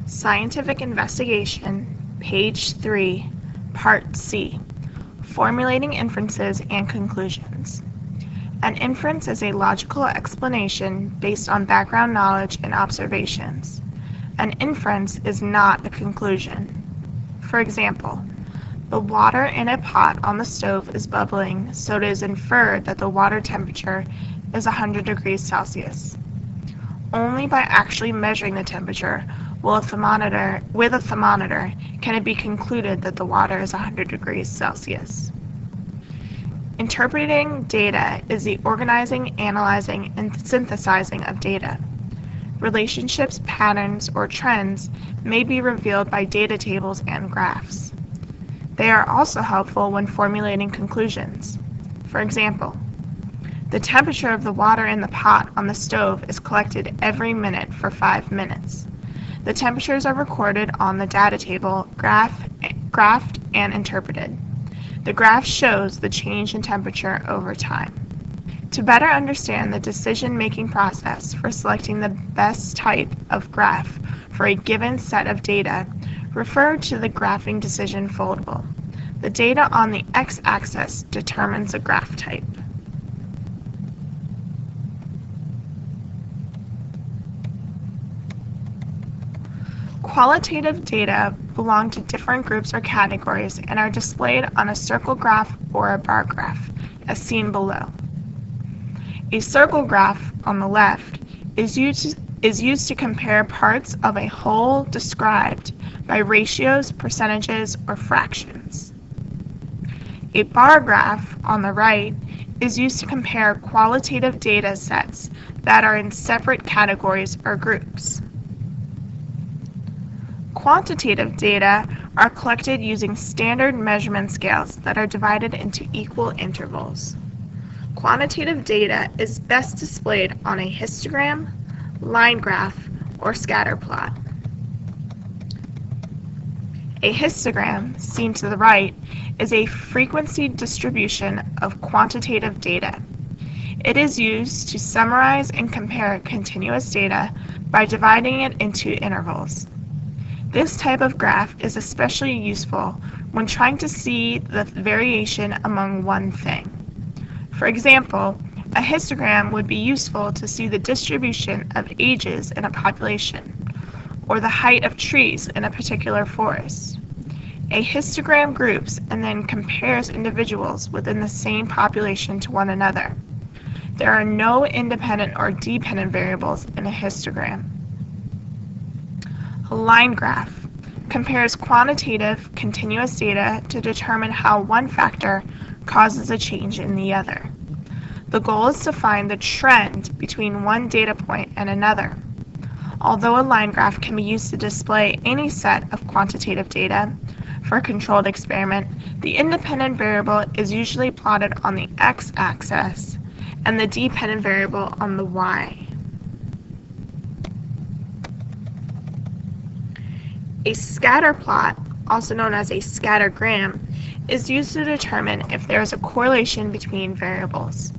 Scientific Investigation, page 3, part C, Formulating Inferences and Conclusions. An inference is a logical explanation based on background knowledge and observations. An inference is not a conclusion. For example, the water in a pot on the stove is bubbling, so it is inferred that the water temperature is 100 degrees Celsius. Only by actually measuring the temperature with a thermometer can it be concluded that the water is 100 degrees Celsius. Interpreting data is the organizing, analyzing, and synthesizing of data. Relationships, patterns, or trends may be revealed by data tables and graphs. They are also helpful when formulating conclusions. For example, the temperature of the water in the pot on the stove is collected every minute for 5 minutes. The temperatures are recorded on the data table, graphed, and interpreted. The graph shows the change in temperature over time. To better understand the decision-making process for selecting the best type of graph for a given set of data, refer to the graphing decision foldable. The data on the x-axis determines the graph type. Qualitative data belong to different groups or categories and are displayed on a circle graph or a bar graph, as seen below. A circle graph on the left is used to compare parts of a whole described by ratios, percentages, or fractions. A bar graph on the right is used to compare qualitative data sets that are in separate categories or groups. Quantitative data are collected using standard measurement scales that are divided into equal intervals. Quantitative data is best displayed on a histogram, line graph, or scatter plot. A histogram, seen to the right, is a frequency distribution of quantitative data. It is used to summarize and compare continuous data by dividing it into intervals. This type of graph is especially useful when trying to see the variation among one thing. For example, a histogram would be useful to see the distribution of ages in a population, or the height of trees in a particular forest. A histogram groups and then compares individuals within the same population to one another. There are no independent or dependent variables in a histogram. A line graph compares quantitative, continuous data to determine how one factor causes a change in the other. The goal is to find the trend between one data point and another. Although a line graph can be used to display any set of quantitative data for a controlled experiment, the independent variable is usually plotted on the x-axis and the dependent variable on the y. A scatter plot, also known as a scattergram, is used to determine if there is a correlation between variables.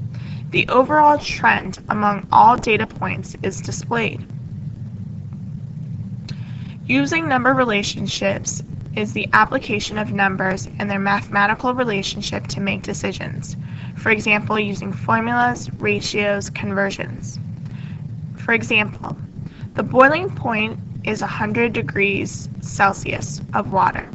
The overall trend among all data points is displayed. Using number relationships is the application of numbers and their mathematical relationship to make decisions. For example, using formulas, ratios, conversions. For example, the boiling point is 100 degrees Celsius of water.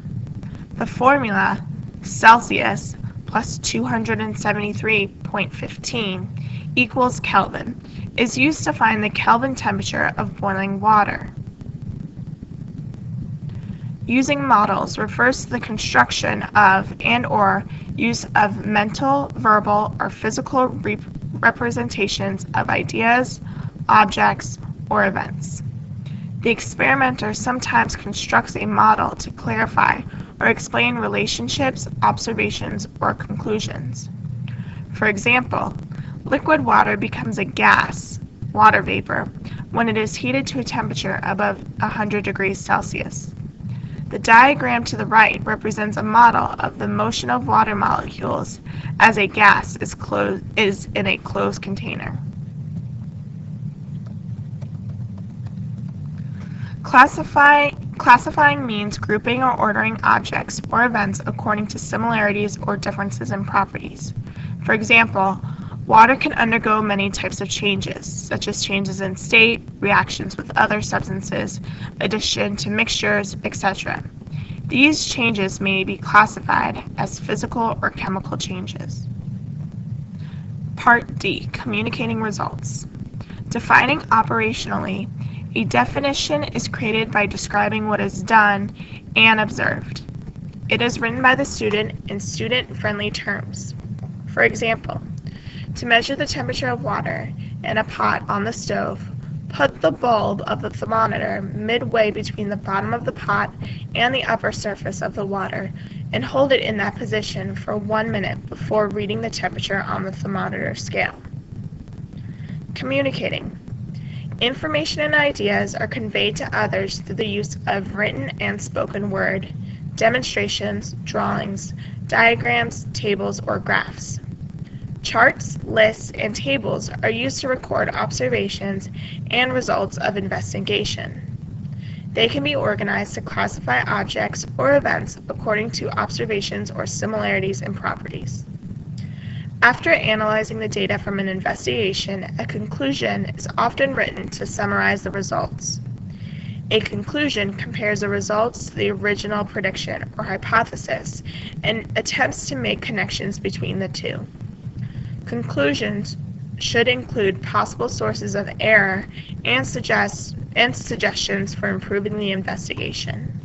The formula Celsius plus 273.15 equals Kelvin is used to find the Kelvin temperature of boiling water. Using models refers to the construction of and/or use of mental, verbal, or physical representations of ideas, objects, or events. The experimenter sometimes constructs a model to clarify or explain relationships, observations, or conclusions. For example, liquid water becomes a gas, water vapor, when it is heated to a temperature above 100 degrees Celsius. The diagram to the right represents a model of the motion of water molecules as a gas is in a closed container. Classifying means grouping or ordering objects or events according to similarities or differences in properties. For example, water can undergo many types of changes, such as changes in state, reactions with other substances, addition to mixtures, etc. These changes may be classified as physical or chemical changes. Part D. Communicating results. Defining operationally. A definition is created by describing what is done and observed. It is written by the student in student-friendly terms. For example, to measure the temperature of water in a pot on the stove, put the bulb of the thermometer midway between the bottom of the pot and the upper surface of the water and hold it in that position for 1 minute before reading the temperature on the thermometer scale. Communicating. Information and ideas are conveyed to others through the use of written and spoken word, demonstrations, drawings, diagrams, tables, or graphs. Charts, lists, and tables are used to record observations and results of investigation. They can be organized to classify objects or events according to observations or similarities in properties. After analyzing the data from an investigation, a conclusion is often written to summarize the results. A conclusion compares the results to the original prediction or hypothesis and attempts to make connections between the two. Conclusions should include possible sources of error and suggestions for improving the investigation.